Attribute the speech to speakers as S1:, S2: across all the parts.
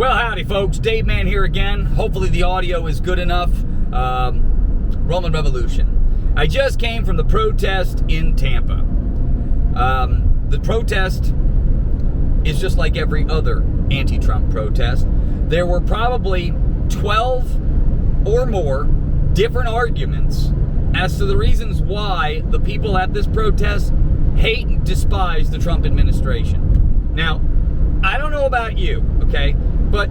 S1: Well, howdy, folks. Dave Man here again. Hopefully the audio is good enough. Rollman Revolution. I just came from the protest in Tampa. The protest is just like every other anti-Trump protest. There were probably 12 or more different arguments as to the reasons why the people at this protest hate and despise the Trump administration. Now, I don't know about you, okay, but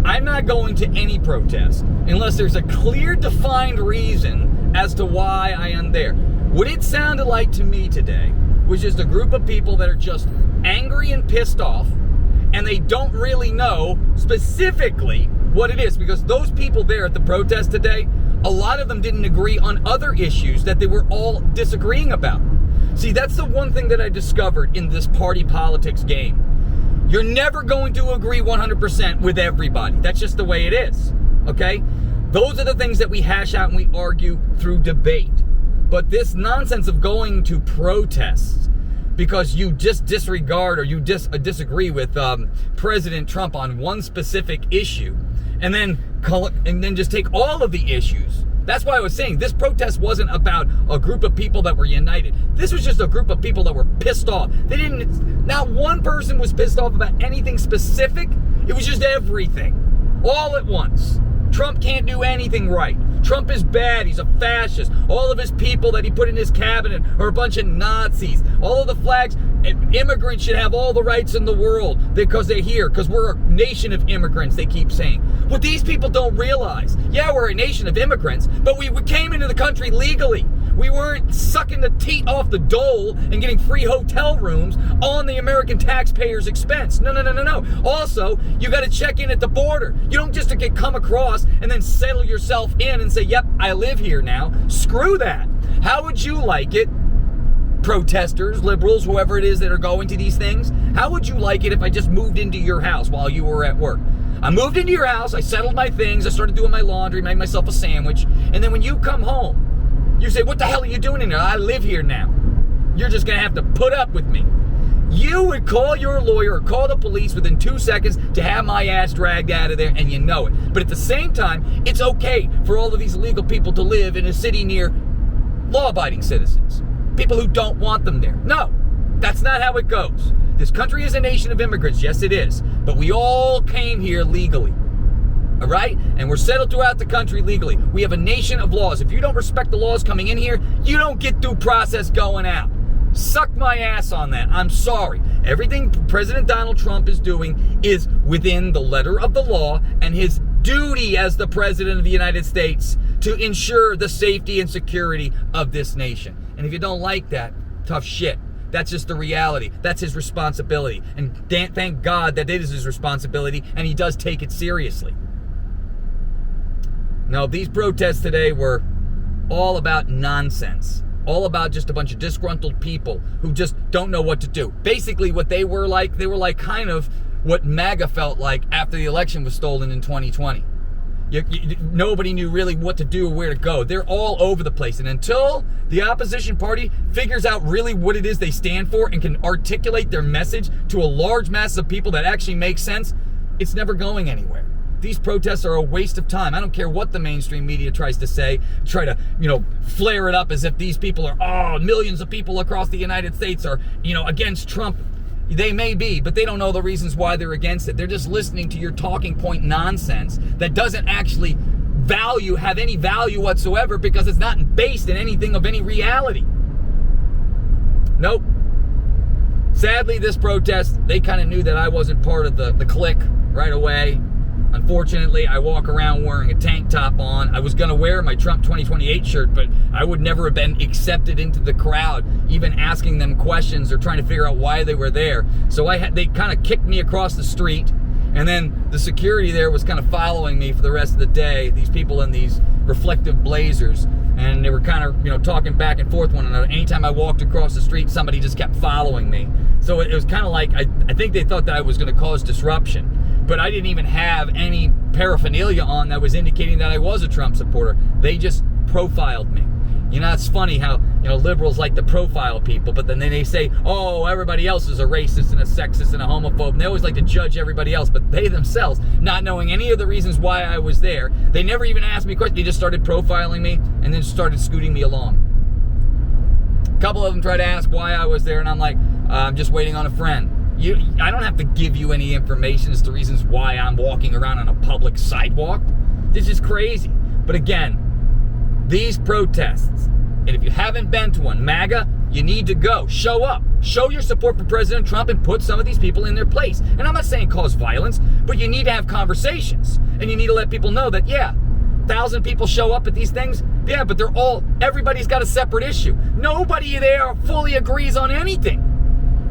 S1: I'm not going to any protest unless there's a clear, defined reason as to why I am there. What it sounded like to me today was just a group of people that are just angry and pissed off, and they don't really know specifically what it is, because those people there at the protest today, a lot of them didn't agree on other issues that they were all disagreeing about. See, that's the one thing that I discovered in this party politics game. You're never going to agree 100% with everybody. That's just the way it is, okay? Those are the things that we hash out and we argue through debate. But this nonsense of going to protests because you just disregard or you disagree with President Trump on one specific issue, and then just take all of the issues. That's why I was saying this protest wasn't about a group of people that were united. This was just a group of people that were pissed off. Not one person was pissed off about anything specific. It was just everything, all at once. Trump can't do anything right. Trump is bad. He's a fascist. All of his people that he put in his cabinet are a bunch of Nazis. All of the flags, immigrants should have all the rights in the world because they're here, because we're a nation of immigrants, they keep saying. What these people don't realize, yeah, we're a nation of immigrants, but we came into the country legally. We weren't sucking the teat off the dole and getting free hotel rooms on the American taxpayers' expense. No. Also, you got to check in at the border. You don't just come across and then settle yourself in and say, yep, I live here now. Screw that. How would you like it, protesters, liberals, whoever it is that are going to these things? How would you like it if I just moved into your house while you were at work? I moved into your house, I settled my things, I started doing my laundry, made myself a sandwich, and then when you come home, you say, what the hell are you doing in there? I live here now. You're just going to have to put up with me. You would call your lawyer or call the police within 2 seconds to have my ass dragged out of there, and you know it. But at the same time, it's okay for all of these illegal people to live in a city near law-abiding citizens. People who don't want them there. No, that's not how it goes. This country is a nation of immigrants. Yes, it is. But we all came here legally. All right? And we're settled throughout the country legally. We have a nation of laws. If you don't respect the laws coming in here, you don't get due process going out. Suck my ass on that. I'm sorry. Everything President Donald Trump is doing is within the letter of the law and his duty as the President of the United States to ensure the safety and security of this nation. And if you don't like that, tough shit. That's just the reality. That's his responsibility. And thank God that it is his responsibility, and he does take it seriously. Now, these protests today were all about nonsense. All about just a bunch of disgruntled people who just don't know what to do. Basically, what they were like kind of what MAGA felt like after the election was stolen in 2020. Nobody knew really what to do or where to go. They're all over the place. And until the opposition party figures out really what it is they stand for and can articulate their message to a large mass of people that actually makes sense, it's never going anywhere. These protests are a waste of time. I don't care what the mainstream media tries to say, try to, flare it up as if these people are, millions of people across the United States are, against Trump. They may be, but they don't know the reasons why they're against it. They're just listening to your talking point nonsense that doesn't actually have any value whatsoever because it's not based in anything of any reality. Nope. Sadly, this protest, they kind of knew that I wasn't part of the clique right away. Unfortunately, I walk around wearing a tank top on. I was going to wear my Trump 2028 shirt, but I would never have been accepted into the crowd, even asking them questions or trying to figure out why they were there. So they kind of kicked me across the street, and then the security there was kind of following me for the rest of the day, these people in these reflective blazers, and they were kind of, talking back and forth one another. Anytime I walked across the street, somebody just kept following me. So it was kind of like, I think they thought that I was going to cause disruption. But I didn't even have any paraphernalia on that was indicating that I was a Trump supporter. They just profiled me. You know, it's funny how, liberals like to profile people, but then they say, oh, everybody else is a racist and a sexist and a homophobe. And they always like to judge everybody else, but they themselves, not knowing any of the reasons why I was there, they never even asked me questions. They just started profiling me and then started scooting me along. A couple of them tried to ask why I was there, and I'm like, I'm just waiting on a friend. I don't have to give you any information as to reasons why I'm walking around on a public sidewalk. This is crazy. But again, these protests, and if you haven't been to one, MAGA, you need to go. Show up. Show your support for President Trump and put some of these people in their place. And I'm not saying cause violence, but you need to have conversations. And you need to let people know that, 1,000 people show up at these things. Yeah, but everybody's got a separate issue. Nobody there fully agrees on anything.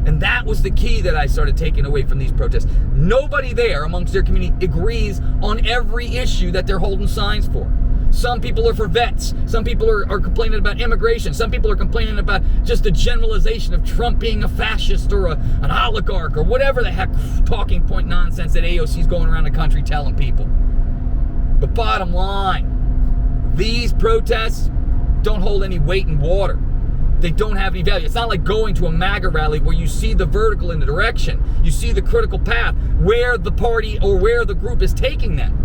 S1: And that was the key that I started taking away from these protests. Nobody there amongst their community agrees on every issue that they're holding signs for. Some people are for vets. Some people are complaining about immigration. Some people are complaining about just a generalization of Trump being a fascist or an oligarch or whatever the heck talking point nonsense that AOC's going around the country telling people. But bottom line, these protests don't hold any weight in water. They don't have any value. It's not like going to a MAGA rally where you see the vertical in the direction. You see the critical path where the party or where the group is taking them.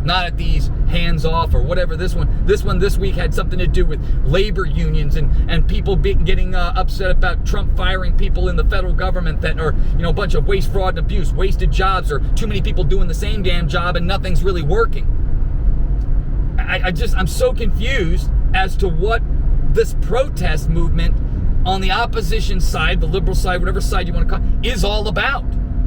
S1: Not at these hands off or whatever. This one this week had something to do with labor unions and people getting upset about Trump firing people in the federal government that are, a bunch of waste, fraud, and abuse, wasted jobs, or too many people doing the same damn job and nothing's really working. I'm so confused as to what this protest movement on the opposition side, the liberal side, whatever side you want to call it, is all about.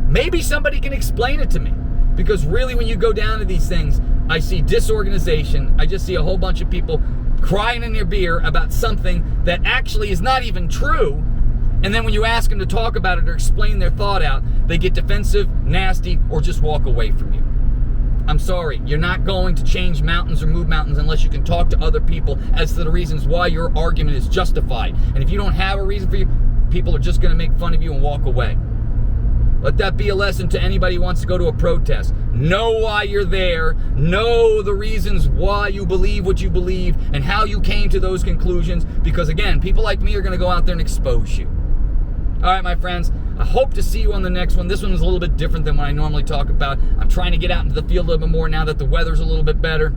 S1: Maybe somebody can explain it to me. Because really, when you go down to these things, I see disorganization. I just see a whole bunch of people crying in their beer about something that actually is not even true. And then when you ask them to talk about it or explain their thought out, they get defensive, nasty, or just walk away from you. I'm sorry, you're not going to change mountains or move mountains unless you can talk to other people as to the reasons why your argument is justified. And if you don't have a reason for you, people are just going to make fun of you and walk away. Let that be a lesson to anybody who wants to go to a protest. Know why you're there. Know the reasons why you believe what you believe and how you came to those conclusions. Because again, people like me are going to go out there and expose you. All right, my friends, I hope to see you on the next one. This one is a little bit different than what I normally talk about. I'm trying to get out into the field a little bit more now that the weather's a little bit better.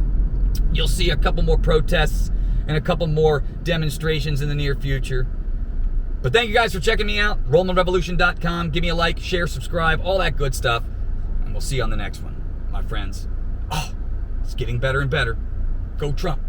S1: You'll see a couple more protests and a couple more demonstrations in the near future. But thank you guys for checking me out. RollmanRevolution.com. Give me a like, share, subscribe, all that good stuff. And we'll see you on the next one, my friends. Oh, it's getting better and better. Go Trump.